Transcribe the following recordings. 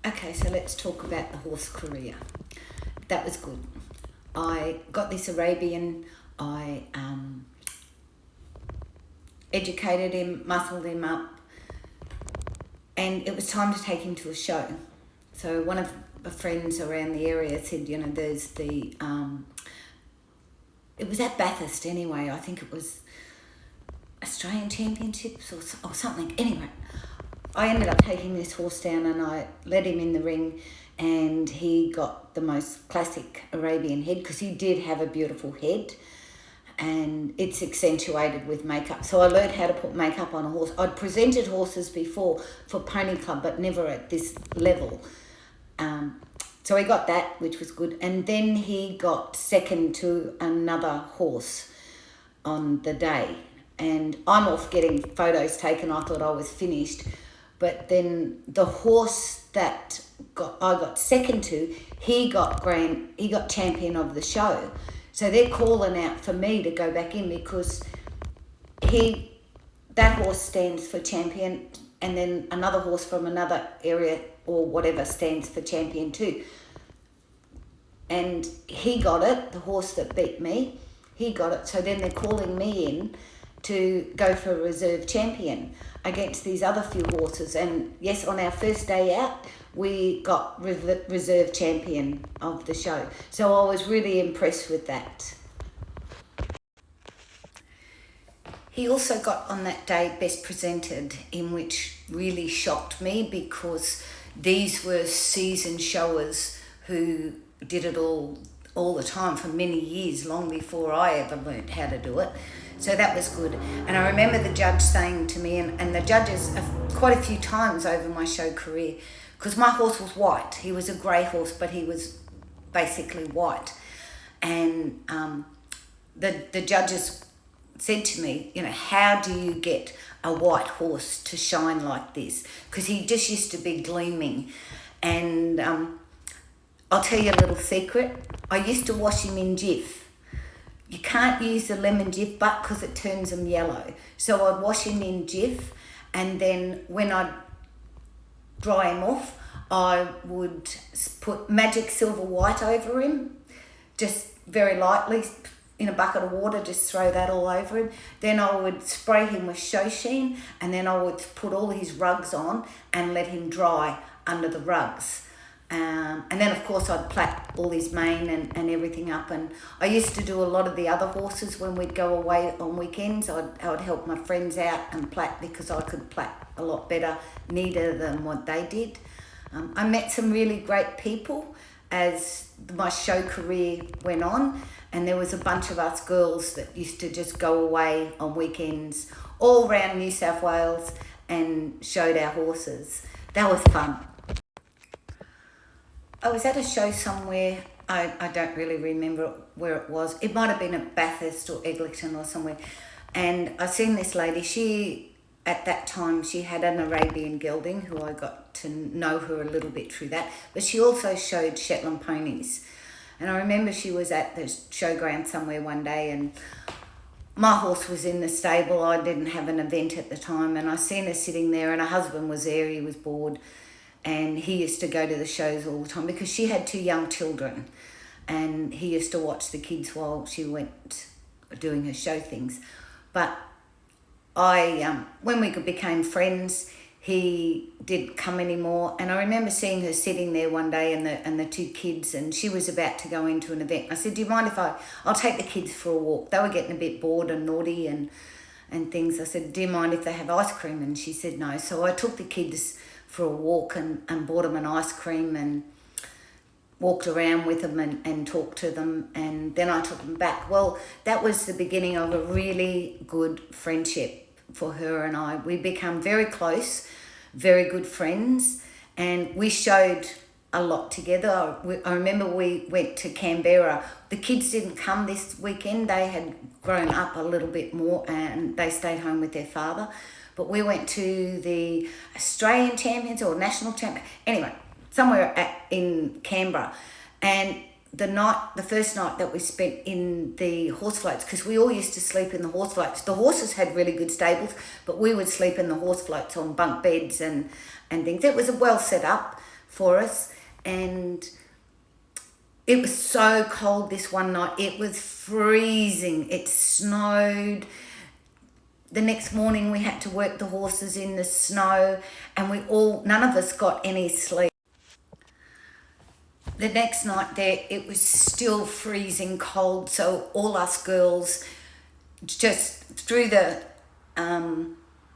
Okay, so let's talk about the horse career. That was good. I got this Arabian. I educated him, muscled him up, and it was time to take him to a show. So one of the friends around the area said, there's the it was at Bathurst anyway. I think it was Australian Championships or something. Anyway, I ended up taking this horse down and I led him in the ring, and he got the most classic Arabian head because he did have a beautiful head, and it's accentuated with makeup. So I learned how to put makeup on a horse. I'd presented horses before for Pony Club, but never at this level. So he got that, which was good. And then he got second to another horse on the day. And I'm off getting photos taken. I thought I was finished. But then the horse that I got second to, he got champion of the show. So they're calling out for me to go back in because that horse stands for champion, and then another horse from another area or whatever stands for champion too. And he got it, the horse that beat me, he got it. So then they're calling me in to go for a reserve champion against these other few horses. And yes, on our first day out, we got reserve champion of the show. So I was really impressed with that. He also got on that day Best Presented, in which really shocked me because these were seasoned showers who did it all the time for many years, long before I ever learnt how to do it. So that was good. And I remember the judge saying to me, and the judges quite a few times over my show career, because my horse was white. He was a grey horse, but he was basically white. And the judges said to me, how do you get a white horse to shine like this? Because he just used to be gleaming. And I'll tell you a little secret. I used to wash him in Jif. You can't use the lemon Jif, but because it turns them yellow. So I'd wash him in Jif, and then when I'd dry him off, I would put Magic Silver White over him, just very lightly, in a bucket of water, just throw that all over him. Then I would spray him with Show Sheen, and then I would put all his rugs on and let him dry under the rugs. And then, of course, I'd plait all his mane and everything up. And I used to do a lot of the other horses when we'd go away on weekends. I would help my friends out and plait because I could plait a lot better, neater than what they did. I met some really great people as my show career went on. And there was a bunch of us girls that used to just go away on weekends all around New South Wales and showed our horses. That was fun. I was at a show somewhere, I don't really remember where it was. It might have been at Bathurst or Eglinton or somewhere. And I seen this lady, at that time, she had an Arabian gelding, who I got to know her a little bit through that. But she also showed Shetland ponies. And I remember she was at the showground somewhere one day, and my horse was in the stable. I didn't have an event at the time, and I seen her sitting there, and her husband was there. He was bored. And he used to go to the shows all the time because she had 2 young children, and he used to watch the kids while she went doing her show things. But when we became friends, he didn't come anymore. And I remember seeing her sitting there one day and the 2 kids, and she was about to go into an event. I said, do you mind if I'll take the kids for a walk? They were getting a bit bored and naughty and things. I said, do you mind if they have ice cream? And she said no. So I took the kids for a walk and bought them an ice cream and walked around with them and talked to them, and then I took them back. Well, that was the beginning of a really good friendship for her and I. We became very close, very good friends, and we showed a lot together. I remember we went to Canberra. The kids didn't come this weekend. They had grown up a little bit more and they stayed home with their father. But we went to the Australian Champions or National Champions, anyway, somewhere in Canberra. And the first night that we spent in the horse floats, because we all used to sleep in the horse floats. The horses had really good stables, but we would sleep in the horse floats on bunk beds and things. It was well set up for us. And it was so cold this one night. It was freezing. It snowed. The next morning we had to work the horses in the snow, and none of us got any sleep. The next night there, it was still freezing cold, so all us girls just threw the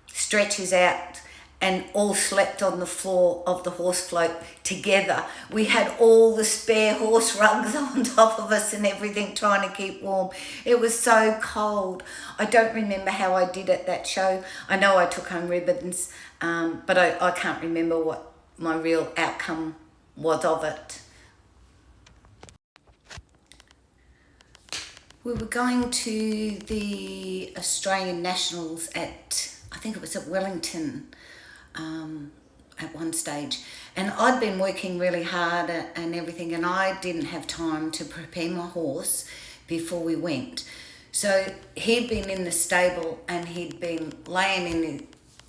stretchers out and all slept on the floor of the horse float together. We had all the spare horse rugs on top of us and everything, trying to keep warm. It was so cold. I don't remember how I did at that show. I know I took home ribbons, but I can't remember what my real outcome was of it. We were going to the Australian Nationals I think it was at Wellington, at one stage, and I'd been working really hard and everything, and I didn't have time to prepare my horse before we went. So he'd been in the stable and he'd been laying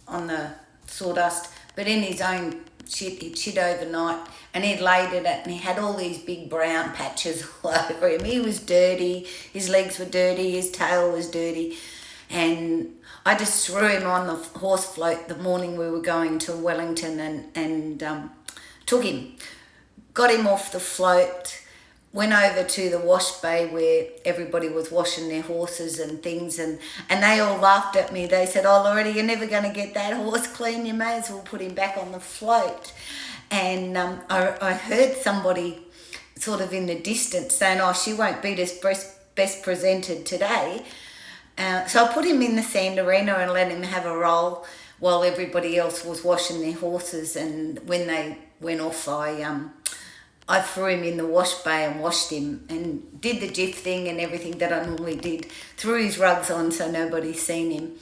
on the sawdust, but in his own shit. He'd shit overnight and he'd laid it and he had all these big brown patches all over him. He was dirty, his legs were dirty, his tail was dirty, and I just threw him on the horse float the morning we were going to Wellington and took him, got him off the float, went over to the wash bay where everybody was washing their horses and things, and they all laughed at me. They said, "Oh, Loretta, you're never going to get that horse clean. You may as well put him back on the float." And I heard somebody sort of in the distance saying, "Oh, she won't beat us best presented today." So I put him in the sand arena and let him have a roll while everybody else was washing their horses. And when they went off, I threw him in the wash bay and washed him and did the GIF thing and everything that I normally did. Threw his rugs on so nobody's seen him,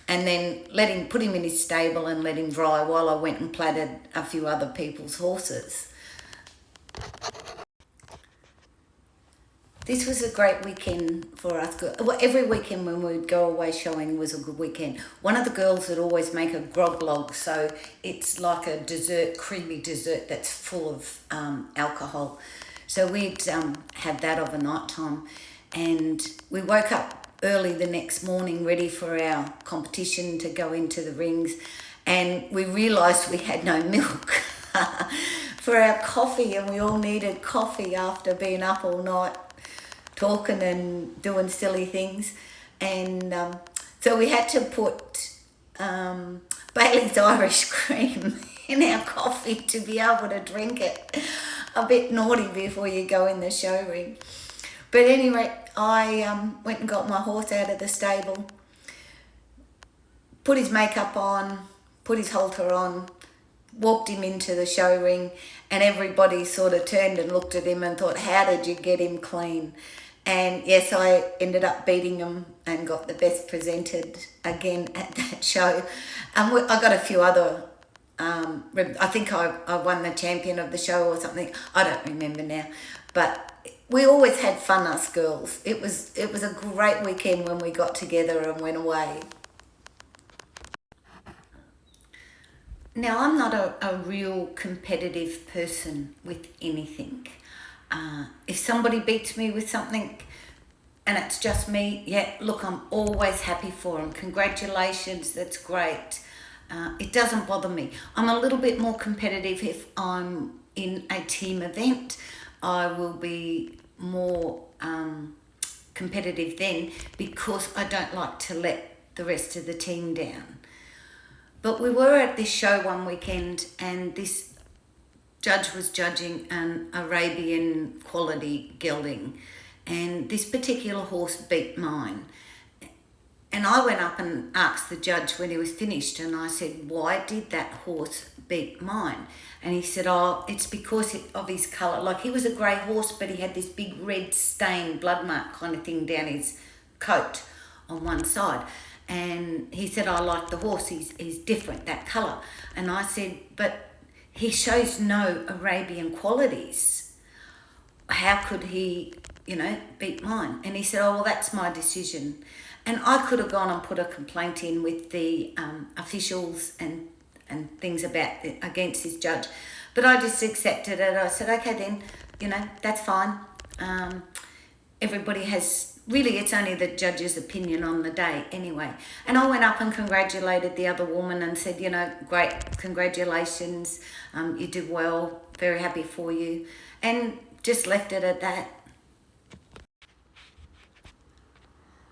and then put him in his stable and let him dry while I went and platted a few other people's horses. This was a great weekend for us. Well, every weekend when we would go away showing was a good weekend. One of the girls would always make a grog log, so it's like a dessert, creamy dessert that's full of alcohol. So we'd have that of a night time, and we woke up early the next morning ready for our competition to go into the rings, and we realised we had no milk for our coffee, and we all needed coffee after being up all night talking and doing silly things. And so we had to put Bailey's Irish cream in our coffee to be able to drink it. A bit naughty before you go in the show ring. But anyway, I went and got my horse out of the stable, put his makeup on, put his halter on, walked him into the show ring, and everybody sort of turned and looked at him and thought, "How did you get him clean?" And yes, I ended up beating him and got the best presented again at that show. I got a few other, I think I won the champion of the show or something. I don't remember now. But we always had fun, us girls. It was a great weekend when we got together and went away. Now, I'm not a real competitive person with anything. If somebody beats me with something and it's just me, yeah, look, I'm always happy for them. Congratulations, that's great. It doesn't bother me. I'm a little bit more competitive if I'm in a team event. I will be more competitive then because I don't like to let the rest of the team down. But we were at this show one weekend and this judge was judging an Arabian quality gelding, and this particular horse beat mine. And I went up and asked the judge when he was finished, and I said, "Why did that horse beat mine?" And he said, "Oh, it's because of his colour. Like, he was a grey horse, but he had this big red stain, blood mark kind of thing down his coat on one side." And he said, "I like the horse, he's different, that colour." And I said, "But he shows no Arabian qualities. How could he, beat mine?" And he said, "Oh, well, that's my decision." And I could have gone and put a complaint in with the officials and things against this judge. But I just accepted it. I said, okay then, you know, that's fine. Everybody has, really it's only the judge's opinion on the day anyway. And I went up and congratulated the other woman and said, you know, great, congratulations, you did well, very happy for you. And just left it at that.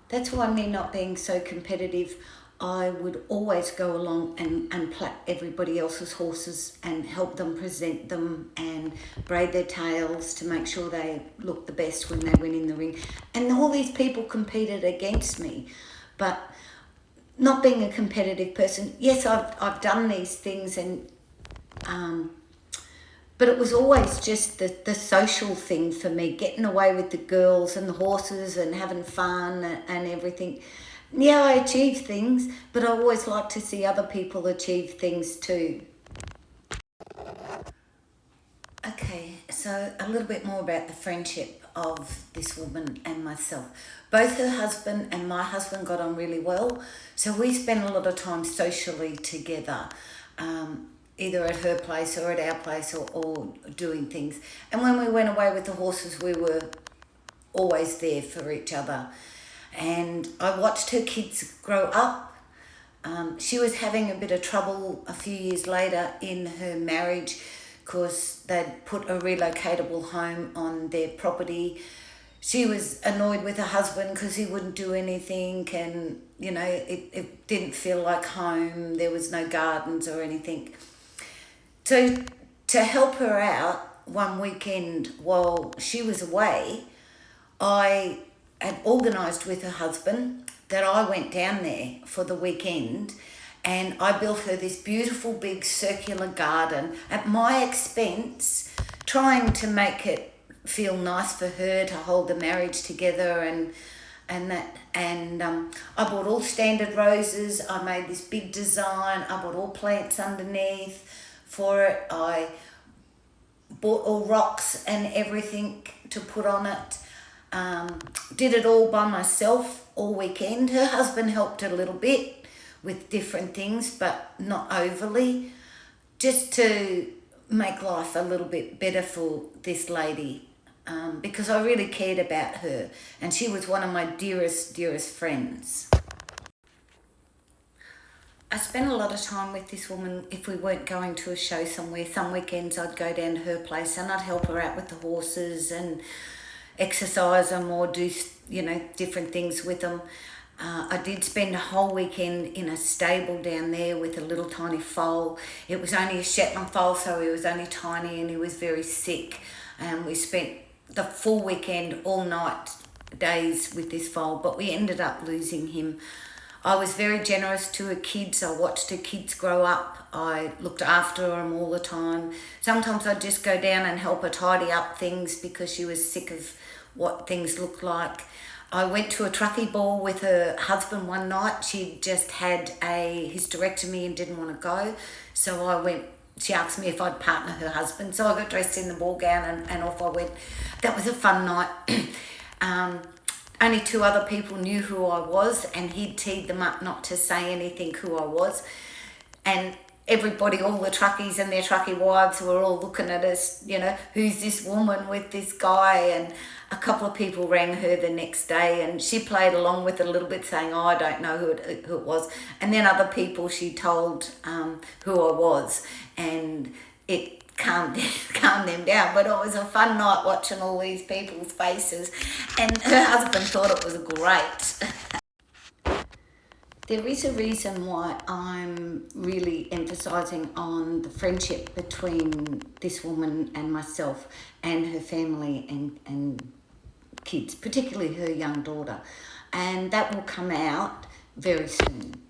That's why me not being so competitive, I would always go along and plait everybody else's horses and help them present them and braid their tails to make sure they look the best when they went in the ring. And all these people competed against me. But not being a competitive person, yes, I've done these things, and but it was always just the social thing for me, getting away with the girls and the horses and having fun and everything. Yeah, I achieved things, but I always like to see other people achieve things too. Okay, so a little bit more about the friendship of this woman and myself. Both her husband and my husband got on really well, so we spent a lot of time socially together, either at her place or at our place, or doing things. And when we went away with the horses, we were always there for each other. And I watched her kids grow up. She was having a bit of trouble a few years later in her marriage because they'd put a relocatable home on their property. She was annoyed with her husband because he wouldn't do anything, and, you know, it didn't feel like home. There was no gardens or anything. So to help her out one weekend while she was away, I had organised with her husband that I went down there for the weekend, and I built her this beautiful big circular garden at my expense, trying to make it feel nice for her to hold the marriage together and that. And I bought all standard roses. I made this big design. I bought all plants underneath for it. I bought all rocks and everything to put on it. Did it all by myself all weekend. Her husband helped a little bit with different things, but not overly, just to make life a little bit better for this lady, because I really cared about her, and she was one of my dearest friends. I spent a lot of time with this woman. If we weren't going to a show somewhere, some weekends I'd go down to her place and I'd help her out with the horses and exercise them or do, you know, different things with them. I did spend a whole weekend in a stable down there with a little tiny foal. It was only a Shetland foal, so he was only tiny and he was very sick. And we spent the full weekend, all night, days with this foal, but we ended up losing him. I was very generous to her kids. I watched her kids grow up. I looked after them all the time. Sometimes I'd just go down and help her tidy up things because she was sick of what things looked like. I went to a truckee ball with her husband one night. She'd just had a hysterectomy and didn't want to go. So I went, she asked me if I'd partner her husband. So I got dressed in the ball gown and off I went. That was a fun night. Only 2 other people knew who I was, and he'd teed them up not to say anything who I was. And everybody, all the truckies and their truckie wives were all looking at us, you know, who's this woman with this guy? And a couple of people rang her the next day and she played along with it a little bit, saying, oh, I don't know who it was. And then other people she told who I was, and it calmed them down. But it was a fun night watching all these people's faces, and her husband thought it was great. There is a reason why I'm really emphasising on the friendship between this woman and myself and her family and kids, particularly her young daughter. And that will come out very soon.